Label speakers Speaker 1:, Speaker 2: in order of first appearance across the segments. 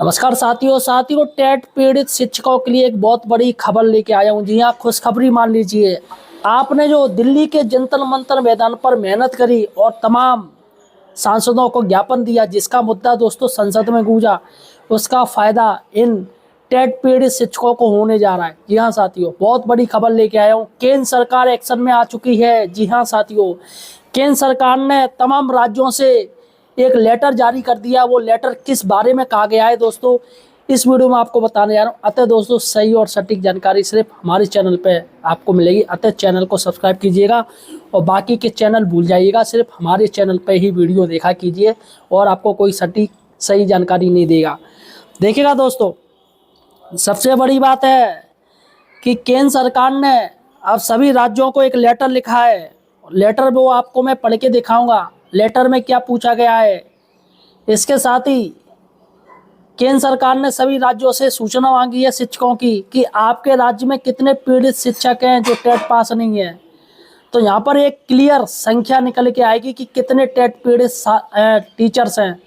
Speaker 1: नमस्कार साथियों टेट पीड़ित शिक्षकों के लिए एक बहुत बड़ी खबर लेके आया हूँ। जी हाँ, खुशखबरी मान लीजिए। आपने जो दिल्ली के जंतर मंतर मैदान पर मेहनत करी और तमाम सांसदों को ज्ञापन दिया, जिसका मुद्दा दोस्तों संसद में गूंजा, उसका फायदा इन टेट पीड़ित शिक्षकों को होने जा रहा है। जी हाँ साथियों, बहुत बड़ी खबर लेके आया हूँ। केंद्र सरकार एक्शन में आ चुकी है। जी हाँ साथियों, केंद्र सरकार ने तमाम राज्यों से एक लेटर जारी कर दिया। वो लेटर किस बारे में कहा गया है दोस्तों, इस वीडियो में आपको बताने जा रहा हूँ। अतः दोस्तों, सही और सटीक जानकारी सिर्फ हमारे चैनल पे आपको मिलेगी। अतः चैनल को सब्सक्राइब कीजिएगा और बाकी के चैनल भूल जाइएगा, सिर्फ हमारे चैनल पे ही वीडियो देखा कीजिए और आपको कोई सटीक सही जानकारी नहीं देगा। देखिएगा दोस्तों, सबसे बड़ी बात है कि केंद्र सरकार ने अब सभी राज्यों को एक लेटर लिखा है। लेटर वो आपको मैं पढ़ के दिखाऊंगा। लेटर में क्या पूछा गया है। इसके साथ ही केंद्र सरकार ने सभी राज्यों से सूचना मांगी है शिक्षकों की कि आपके राज्य में कितने पीड़ित शिक्षक हैं जो टेट पास नहीं है। तो यहाँ पर एक क्लियर संख्या निकल के आएगी कि कितने टेट पीड़ित टीचर्स हैं।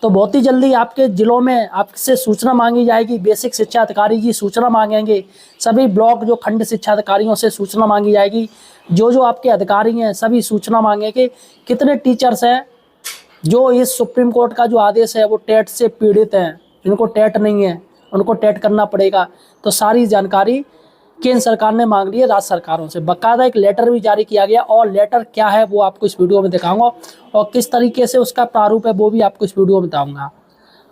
Speaker 1: तो बहुत ही जल्दी आपके जिलों में आपसे सूचना मांगी जाएगी। बेसिक शिक्षा अधिकारी जी सूचना मांगेंगे। सभी ब्लॉक जो खंड शिक्षा अधिकारियों से सूचना मांगी जाएगी। जो आपके अधिकारी हैं सभी सूचना मांगेंगे कितने टीचर्स हैं जो इस सुप्रीम कोर्ट का जो आदेश है वो टेट से पीड़ित हैं, जिनको टेट नहीं है उनको टेट करना पड़ेगा। तो सारी जानकारी केंद्र सरकार ने मांग ली है राज्य सरकारों से। बाकायदा एक लेटर भी जारी किया गया और लेटर क्या है वो आपको इस वीडियो में दिखाऊंगा और किस तरीके से उसका प्रारूप है वो भी आपको इस वीडियो में बताऊंगा।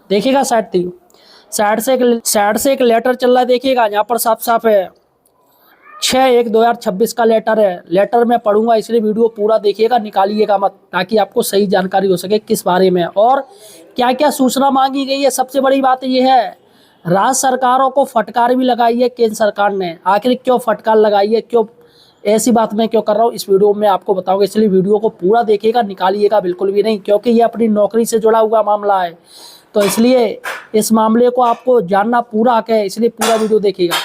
Speaker 1: देखिएगा साइड से एक लेटर चल रहा है। देखिएगा यहाँ पर साफ साफ है 6/1/2026 का लेटर है। लेटर में पढ़ूंगा इसलिए वीडियो पूरा देखिएगा, निकालिएगा मत, ताकि आपको सही जानकारी हो सके किस बारे में और क्या क्या सूचना मांगी गई है। सबसे बड़ी बात यह है, राज्य सरकारों को फटकार भी लगाई है केंद्र सरकार ने। आखिर क्यों फटकार लगाई है, क्यों ऐसी बात मैं क्यों कर रहा हूँ, इस वीडियो में आपको बताऊंगा। इसलिए वीडियो को पूरा देखिएगा, निकालिएगा बिल्कुल भी नहीं, क्योंकि ये अपनी नौकरी से जुड़ा हुआ मामला है। तो इसलिए इस मामले को आपको जानना पूरा हक है, इसलिए पूरा वीडियो देखिएगा।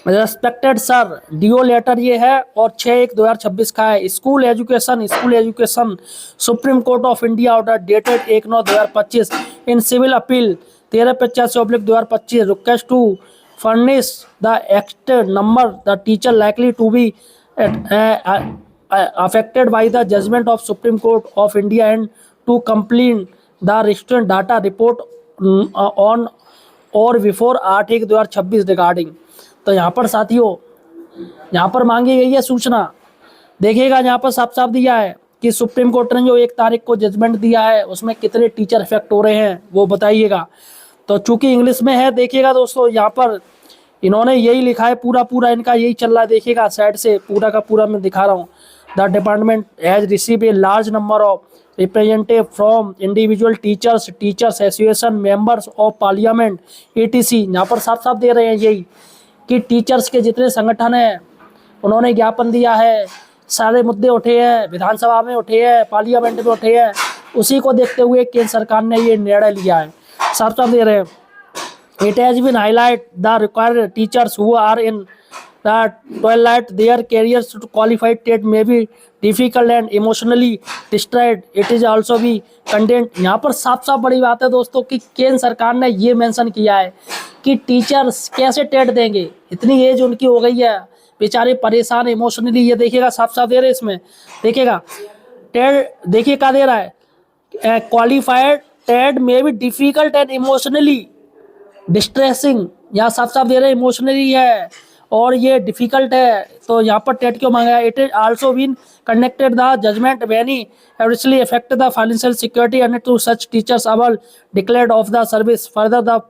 Speaker 1: रेस्पेक्टेड सर, डीओ लेटर ये है और 6/1/2026 का है। School education supreme court of India order dated 1/9/2025 in civil appeal 1385/2025 request to furnish the act number the teacher likely to be affected by the judgment of Supreme Court of India and to complete the resident data report on और before 8/1/2026 regarding. तो यहाँ पर साथियों, यहाँ पर मांगी गई है सूचना। देखिएगा यहाँ पर साफ साफ दिया है कि सुप्रीम कोर्ट ने जो 1 तारीख को जजमेंट दिया है उसमें कितने टीचर इफेक्ट हो रहे हैं वो बताइएगा। तो चूंकि इंग्लिश में है, देखिएगा दोस्तों, यहाँ पर इन्होंने यही लिखा है, पूरा इनका यही चल रहा है। देखिएगा साइड से पूरा का पूरा मैं दिखा रहा हूँ। The department has receive a large number of representative from individual teachers association members of parliament etc। यहाँ पर साफ साफ दे रहे हैं यही कि टीचर्स के जितने संगठन हैं उन्होंने ज्ञापन दिया है। सारे मुद्दे उठे हैं, विधानसभा में उठे हैं, पार्लियामेंट में उठे हैं। उसी को देखते हुए केंद्र सरकार ने ये निर्णय लिया है। साफ साफ दे रहे हैं, it has been highlight the required teachers who are in the twilight their careers to qualified TET may be difficult and emotionally distraught. It is also be content। यहाँ पर साफ साफ बड़ी बात है दोस्तों कि केंद्र सरकार ने ये मेंशन किया है कि टीचर्स कैसे टेट देंगे, इतनी एज उनकी हो गई है, बेचारे परेशान इमोशनली। ये देखिएगा साफ साफ दे रहे हैं इसमें। देखिएगा टेट, देखिए क्या दे रहा है, qualified TET may be difficult and emotionally distressing. यहाँ साफ साफ दे रहे हैं इमोशनली है और ये डिफिकल्ट है। तो यहाँ पर टेट क्यों मांगा है। It is also been connected the judgement वेनी adversely affect the financial security and to such teachers able declared of the service further the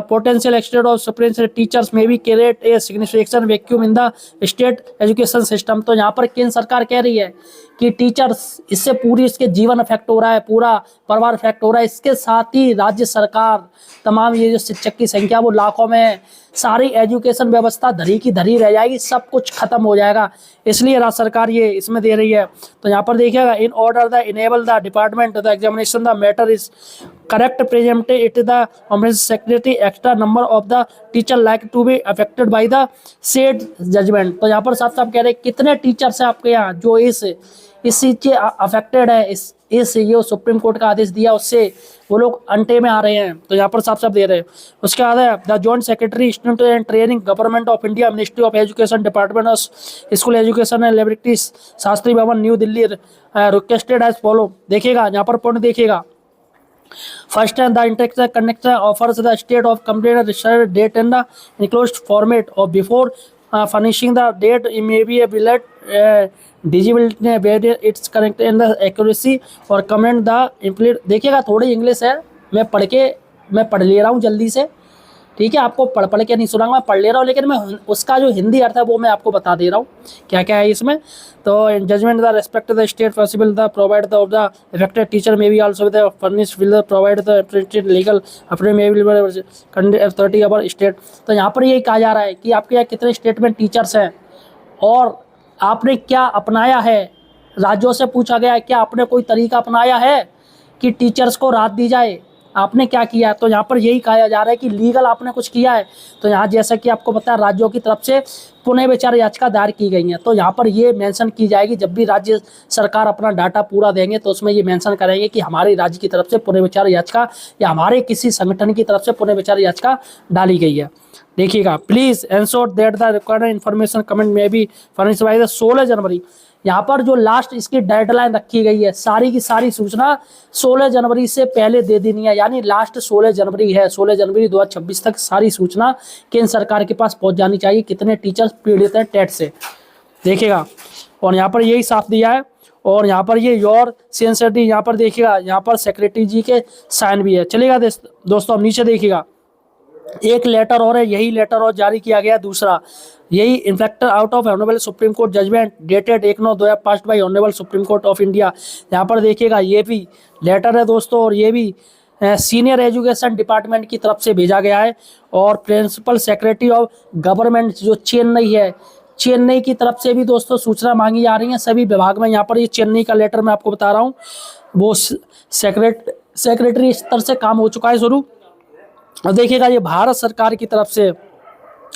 Speaker 1: potential extent of supreme teachers में भी create a significant vacuum in the state education system. तो यहाँ पर केंद्र सरकार कह रही है कि टीचर्स इससे पूरी इसके जीवन इफेक्ट हो रहा है, पूरा परिवार इफेक्ट हो रहा है। इसके साथ ही राज्य सरकार तमाम ये जो शिक्षक की संख्या वो लाखों में है, सारी एजुकेशन व्यवस्था धरी की धरी रह जाएगी, सब कुछ खत्म हो जाएगा। इसलिए राज्य सरकार ये इसमें दे रही है। तो यहाँ पर देखिएगा, in order the enable the department the examination the matter is correct presented it the secretary extra number of the teacher like to be affected by the said judgment. तो यहाँ पर साफ साफ कह रहे हैं कितने टीचर्स हैं आपके यहाँ जो इस इस चीज़ से अफेक्टेड है, इस ये सुप्रीम कोर्ट का आदेश दिया उससे वो लोग अंटे में आ रहे हैं। तो यहाँ पर साफ साफ दे रहे हैं। उसके बाद है the joint secretary student and training government of India ministry of education department of school education and liberties Shastri Bhavan New Delhi requested as follow. देखिएगा यहाँ पर पॉइंट देखिएगा। First, the interactive conductor offers the state of complete research date in the enclosed format or before finishing the date it may be a bullet digibility where it's correct in the accuracy or comment the implicit। देखिएगा थोड़ी English है, मैं पढ़ ले रहा हूँ जल्दी से, ठीक है। आपको पढ़ के नहीं सुनाऊंगा, मैं पढ़ ले रहा हूँ, लेकिन मैं उसका जो हिंदी अर्थ है वो मैं आपको बता दे रहा हूँ क्या क्या है इसमें। तो judgement the respect the state possible the provide the of the affected teacher may be also the furnish will provide the printed legal अपने may be authority our state. तो यहाँ पर यही कहा जा रहा है कि आपके यहाँ कितने स्टेट में टीचर्स हैं और आपने क्या अपनाया है। राज्यों से पूछा गया है क्या आपने कोई तरीका अपनाया है कि टीचर्स को राहत दी जाए, आपने क्या किया है। तो यहाँ पर यही कहा जा रहा है कि लीगल आपने कुछ किया है। तो यहाँ जैसा कि आपको पता है राज्यों की तरफ से पुनः विचार याचिका दायर की गई है। तो यहाँ पर ये मेंशन की जाएगी जब भी राज्य सरकार अपना डाटा पूरा देंगे तो उसमें ये मेंशन करेंगे कि हमारे राज्य की तरफ से पुनः विचार याचिका या हमारे किसी संगठन की तरफ से पुनः विचार याचिका डाली गई है। देखिएगा please ensure that the required information comment में बी फर्निश्ड बाय द 16 जनवरी। यहाँ पर जो लास्ट इसकी डेडलाइन रखी गई है सारी की सारी सूचना 16 जनवरी से पहले दे देनी है, यानी लास्ट 16 जनवरी है। 16 जनवरी 2026 तक सारी सूचना केंद्र सरकार के पास पहुंच जानी चाहिए कितने टीचर्स पीड़ित हैं टेट से। देखिएगा और यहाँ पर यही साफ दिया है। और यहाँ पर ये योर सिंसियरिटी यहाँ पर देखिएगा, यहाँ पर सेक्रेटरी जी के साइन भी है। चलिएगा दोस्तों, अब नीचे देखिएगा एक लेटर और है, यही लेटर और जारी किया गया दूसरा, यही in fact out of honourable supreme court judgment dated 1/9/2005 by honourable supreme court of India. यहाँ पर देखिएगा ये भी लेटर है दोस्तों और ये भी सीनियर एजुकेशन डिपार्टमेंट की तरफ से भेजा गया है। और प्रिंसिपल सेक्रेटरी ऑफ गवर्नमेंट जो चेन्नई है, चेन्नई की तरफ से भी दोस्तों सूचना मांगी जा रही है सभी विभाग में। यहाँ पर ये चेन्नई का लेटर मैं आपको बता रहा हूँ, वो सेक्रेटरी स्तर से काम हो चुका है शुरू। और देखिएगा ये भारत सरकार की तरफ से,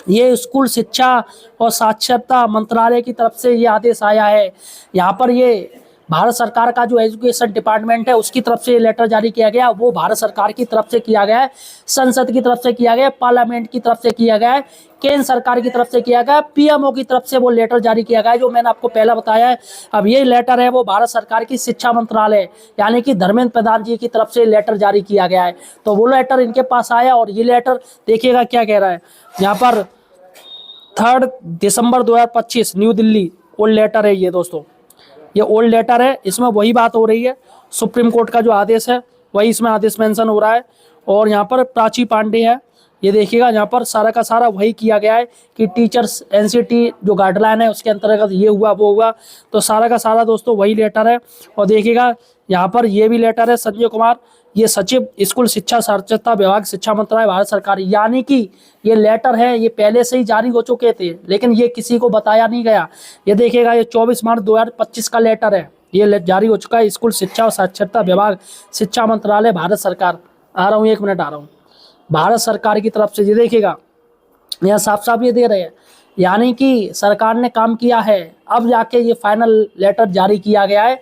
Speaker 1: ये स्कूल शिक्षा और साक्षरता मंत्रालय की तरफ से ये आदेश आया है। यहाँ पर ये भारत सरकार का जो एजुकेशन डिपार्टमेंट है उसकी तरफ से ये लेटर जारी किया गया, वो भारत सरकार की तरफ से किया गया है, संसद की तरफ से किया गया, पार्लियामेंट की तरफ से किया गया है, केंद्र सरकार की तरफ से किया गया, पीएमओ की तरफ से वो लेटर जारी किया गया है जो मैंने आपको पहला बताया है। अब ये लेटर है वो भारत सरकार की शिक्षा मंत्रालय यानी कि धर्मेंद्र प्रधान जी की तरफ से लेटर जारी किया गया है। तो वो लेटर इनके पास आया और ये लेटर देखिएगा क्या कह रहा है। यहाँ पर 3 दिसंबर 2025 न्यू दिल्ली ओल्ड लेटर है ये दोस्तों, ये ओल्ड लेटर है, इसमें वही बात हो रही है, सुप्रीम कोर्ट का जो आदेश है वही इसमें आदेश मेंशन हो रहा है। और यहाँ पर प्राची पांडे है, ये देखिएगा यहाँ पर सारा का सारा वही किया गया है कि टीचर्स एनसीटी जो गाइडलाइन है उसके अंतर्गत ये हुआ वो हुआ, तो सारा का सारा दोस्तों वही लेटर है। और देखिएगा यहाँ पर ये भी लेटर है संजय कुमार, ये सचिव स्कूल शिक्षा साक्षरता विभाग शिक्षा मंत्रालय भारत सरकार, यानी कि ये लेटर है ये पहले से ही जारी हो चुके थे लेकिन ये किसी को बताया नहीं गया। ये देखिएगा ये 24 मार्च 2025 का लेटर है, ये जारी हो चुका है, स्कूल शिक्षा और साक्षरता विभाग शिक्षा मंत्रालय भारत सरकार। आ रहा हूँ, 1 मिनट आ रहा हूँ, भारत सरकार की तरफ से। ये देखिएगा यहाँ साफ साफ ये दे रहे हैं, यानी कि सरकार ने काम किया है, अब जाके ये फाइनल लेटर जारी किया गया है,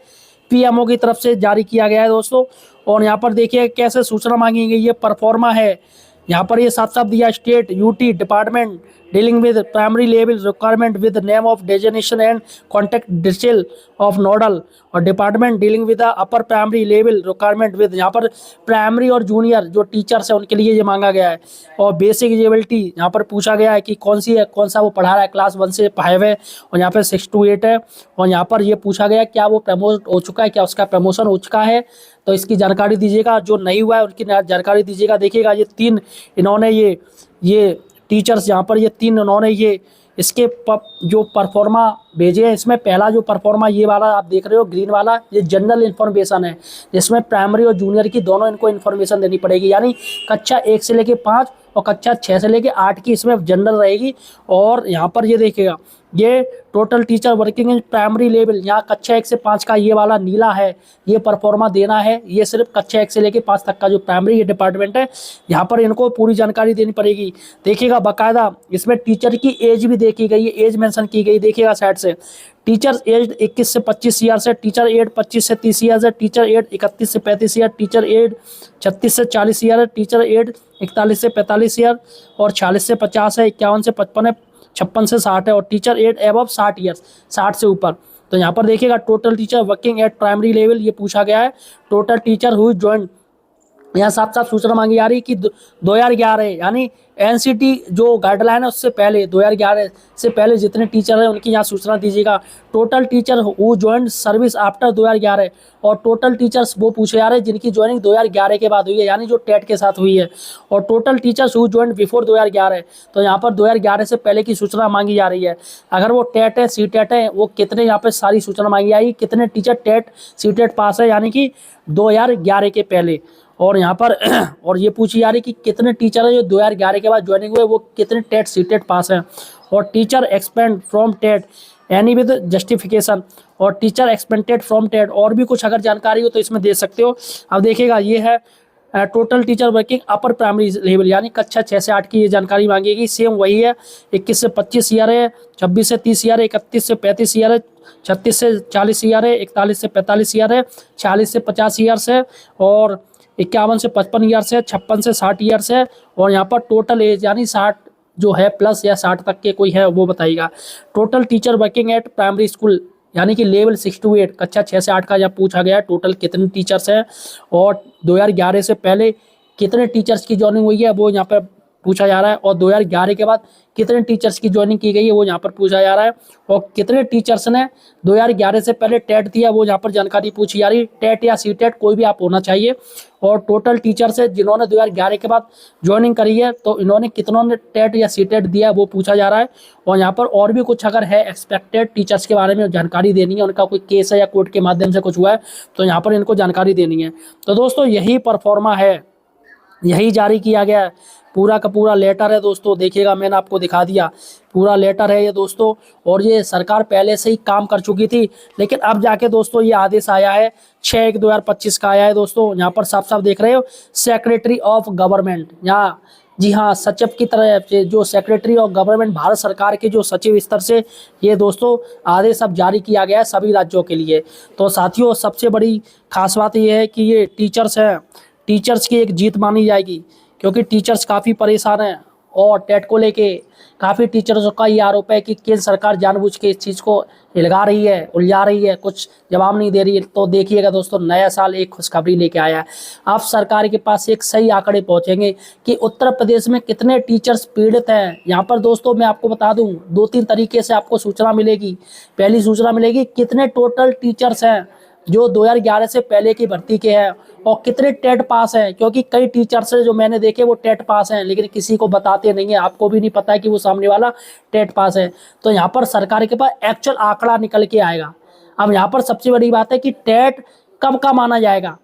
Speaker 1: पीएमओ की तरफ से जारी किया गया है दोस्तों। और यहाँ पर देखिए कैसे सूचना मांगी गई, ये परफॉर्मा है, यहाँ पर ये साफ साफ दिया state UT department dealing with primary level requirement with name of designation and contact detail of nodal, और department dealing with the upper primary level requirement with, यहाँ पर प्राइमरी और जूनियर जो टीचर्स हैं उनके लिए ये मांगा गया है। और बेसिक एलिजिबिलिटी यहाँ पर पूछा गया है कि कौन सी है, कौन सा वो पढ़ा रहा है, क्लास 1 से 5 है, और यहाँ पर 6 to 8 है। और यहाँ पर ये पूछा गया क्या वो प्रमोट हो चुका है, क्या उसका प्रमोशन हो चुका है, तो इसकी जानकारी दीजिएगा, जो नहीं हुआ है उनकी जानकारी दीजिएगा। देखिएगा ये 3 इन्होंने ये टीचर्स यहाँ पर ये 3 इन्होंने ये इसके जो परफॉर्मा भेजे हैं, इसमें पहला जो परफॉर्मा ये वाला आप देख रहे हो ग्रीन वाला, ये जनरल इन्फॉर्मेशन है, जिसमें प्राइमरी और जूनियर की दोनों इनको इन्फॉर्मेशन देनी पड़ेगी, यानी कक्षा 1 से लेके 5 और कक्षा 6 से लेके 8 की इसमें जनरल रहेगी। और यहाँ पर ये देखिएगा ये total teacher working in primary level, यहाँ कक्षा 1 से 5 का ये वाला नीला है, ये परफॉर्मा देना है। ये सिर्फ कक्षा 1 से लेके 5 तक का जो प्राइमरी डिपार्टमेंट है, यहाँ पर इनको पूरी जानकारी देनी पड़ेगी। देखिएगा बाकायदा इसमें टीचर की एज भी देखी गई है, एज मेंशन की गई, देखिएगा साइड से। टीचर एज 21 से 25 ईयर से, टीचर एज 25 से 30 ईयर से, टीचर एज 31 से 35 ईयर, टीचर एज 36 से 40 ईयर है, टीचर एज 41 से 45 ईयर, और 46 से 50 है, 51 से 55 है, 56 से 60 है, और टीचर एज एबव 60 ईयर, 60 से ऊपर। तो यहाँ पर देखिएगा total teacher working at primary level, ये पूछा गया है। टोटल टीचर हु ज्वाइन, यहाँ साफ साफ सूचना मांगी जा रही है कि 2011 यानी एनसीटी जो गाइडलाइन है उससे पहले, 2011 से पहले जितने टीचर हैं उनकी यहाँ सूचना दीजिएगा। Total teacher who join service after 2011, और टोटल टीचर्स वो पूछे जा रहे हैं जिनकी ज्वाइनिंग 2011 के बाद हुई है, यानी जो टेट के साथ हुई है। और total teachers who join before 2011, तो यहाँ पर 2011 से पहले की सूचना मांगी जा रही है। अगर वो टेट है, सी टेट है, वो कितने, यहाँ पर सारी सूचना मांगी जाएगी, कितने teacher TET CTET pass है, यानी कि 2011 के पहले। और यहाँ पर और ये पूछी जा रही कि कितने टीचर हैं जो 2011 के बाद ज्वाइनिंग हुए, वो कितने टेट सी टेट पास हैं। और teacher exempt from TET any with justification, और टीचर एक्सपेंडेड फ्रॉम टेट, और भी कुछ अगर जानकारी हो तो इसमें दे सकते हो। अब देखिएगा ये है टोटल टीचर वर्किंग अपर प्राइमरी लेवल, यानी कक्षा 6 से 8 की ये जानकारी मांगेगी। सेम वही है, 21 से 25 ईयर है, 26 से 30 ईयर है, 31 से 35 ईयर है, 36 से 40 ईयर है, 41 से 45 ईयर है, 40 से 50 ईयर्स है, और 51 से 55 ईयर्स है, 56 से 60 ईयर्स है। और यहाँ पर टोटल एज यानी 60 जो है प्लस या 60 तक के कोई है वो बताइएगा। Total teacher working at primary school, यानी कि लेवल 6 to 8, कक्षा 6 से 8 का जब पूछा गया है टोटल कितने टीचर्स हैं, और 2011 से पहले कितने टीचर्स की ज्वाइनिंग हुई है वो यहाँ पर पूछा जा रहा है, और 2011 के बाद कितने टीचर्स की ज्वाइनिंग की गई है वो यहाँ पर पूछा जा रहा है, और कितने टीचर्स ने 2011 से पहले टेट दिया वो यहाँ पर जानकारी पूछी जा रही है। टेट या सी टेट कोई भी आप होना चाहिए। और टोटल टीचर्स है जिन्होंने 2011 के बाद ज्वाइनिंग करी है, तो इन्होंने कितनों ने टेट या सी टेट दिया वो पूछा जा रहा है। और यहाँ पर और भी कुछ अगर है एक्सपेक्टेड टीचर्स के बारे में जानकारी देनी है, उनका कोई केस है या कोर्ट के माध्यम से कुछ हुआ है, तो यहाँ पर इनको जानकारी देनी है। तो दोस्तों यही परफॉर्मा है, यही जारी किया गया है, पूरा का पूरा लेटर है दोस्तों। देखिएगा मैंने आपको दिखा दिया, पूरा लेटर है ये दोस्तों। और ये सरकार पहले से ही काम कर चुकी थी, लेकिन अब जाके दोस्तों ये आदेश आया है, 6/1/2025 का आया है दोस्तों। यहाँ पर साफ साफ देख रहे हो, सेक्रेटरी ऑफ गवर्नमेंट, यहाँ जी हाँ सचिव की तरह से, जो सेक्रेटरी ऑफ गवर्नमेंट भारत सरकार के जो सचिव स्तर से ये दोस्तों आदेश अब जारी किया गया है सभी राज्यों के लिए। तो साथियों सबसे बड़ी खास बात ये है कि ये टीचर्स हैं, टीचर्स की एक जीत मानी जाएगी, क्योंकि टीचर्स काफ़ी परेशान हैं, और टेट को लेके काफ़ी टीचर्स का ये आरोप है कि केंद्र सरकार जानबूझ के इस चीज़ को हिलगा रही है, उलझा रही है, कुछ जवाब नहीं दे रही है। तो देखिएगा दोस्तों नया साल एक खुशखबरी लेके आया है। अब सरकार के पास एक सही आंकड़े पहुंचेंगे कि उत्तर प्रदेश में कितने टीचर्स पीड़ित हैं। यहाँ पर दोस्तों मैं आपको बता दूं, 2-3 तरीके से आपको सूचना मिलेगी। पहली सूचना मिलेगी कितने टोटल टीचर्स हैं जो 2011 से पहले की भर्ती के हैं, और कितने टेट पास हैं, क्योंकि कई टीचर्स जो मैंने देखे वो टेट पास हैं, लेकिन किसी को बताते नहीं है, आपको भी नहीं पता है कि वो सामने वाला टेट पास है। तो यहाँ पर सरकार के पास एक्चुअल आंकड़ा निकल के आएगा। अब यहाँ पर सबसे बड़ी बात है कि टेट कब का माना जाएगा।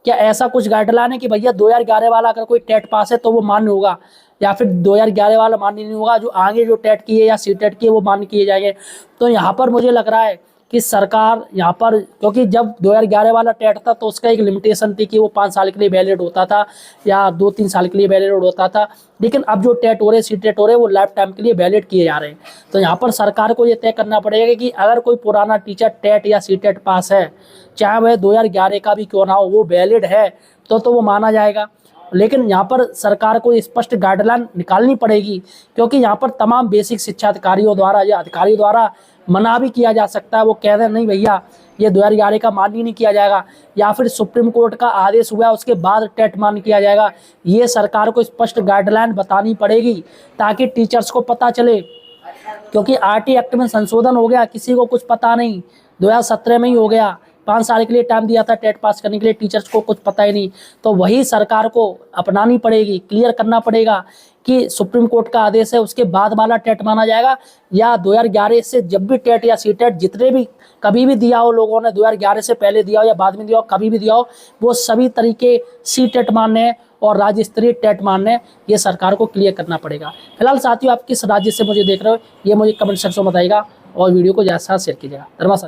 Speaker 1: क्या ऐसा कुछ गाइडलाइन है कि भैया 2011 वाला अगर कोई टेट पास है तो वो मान्य होगा, या फिर 2011 वाला मान्य नहीं होगा, जो आगे जो टेट किए या सी टेट किए वो मान्य किए जाएंगे। तो यहाँ पर मुझे लग रहा है कि सरकार यहाँ पर, क्योंकि जब 2011 वाला टेट था तो उसका एक लिमिटेशन थी कि वो 5 साल के लिए वैलिड होता था या 2-3 साल के लिए वैलिड होता था, लेकिन अब जो टेट हो रहे, सी टेट हो रहे, वो लाइफ टाइम के लिए वैलिड किए जा रहे हैं। तो यहाँ पर सरकार को ये तय करना पड़ेगा कि अगर कोई पुराना टीचर टेट या सी टेट पास है, चाहे वह 2011 का भी क्यों ना हो, वो वैलिड है तो वो माना जाएगा। लेकिन यहाँ पर सरकार को स्पष्ट गाइडलाइन निकालनी पड़ेगी, क्योंकि यहाँ पर तमाम बेसिक शिक्षा अधिकारियों द्वारा या अधिकारियों द्वारा मना भी किया जा सकता है। वो कह रहे हैं नहीं भैया ये 2011 का मान्य नहीं किया जाएगा, या फिर सुप्रीम कोर्ट का आदेश हुआ उसके बाद टेट मान्य किया जाएगा। ये सरकार को स्पष्ट गाइडलाइन बतानी पड़ेगी ताकि टीचर्स को पता चले, क्योंकि आरटी एक्ट में संशोधन हो गया, किसी को कुछ पता नहीं, 2017 में ही हो गया। 5 साल के लिए टाइम दिया था टेट पास करने के लिए, टीचर्स को कुछ पता ही नहीं। तो वही सरकार को अपनानी पड़ेगी, क्लियर करना पड़ेगा कि सुप्रीम कोर्ट का आदेश है उसके बाद वाला टेट माना जाएगा, या 2011 से जब भी टेट या सी टेट जितने भी कभी भी दिया हो लोगों ने, 2011 से पहले दिया हो या बाद में दिया हो, कभी भी दिया हो, वो सभी तरीके सी टेट मानने हैं और राज्य स्तरीय टेट मानने हैं। ये सरकार को क्लियर करना पड़ेगा। फिलहाल साथियों आप किस राज्य से मुझे देख रहे हो ये मुझे कमेंट सेक्शन में बताइएगा। और वीडियो को ज़्यादा से ज़्यादा शेयर कीजिएगा। धन्यवाद।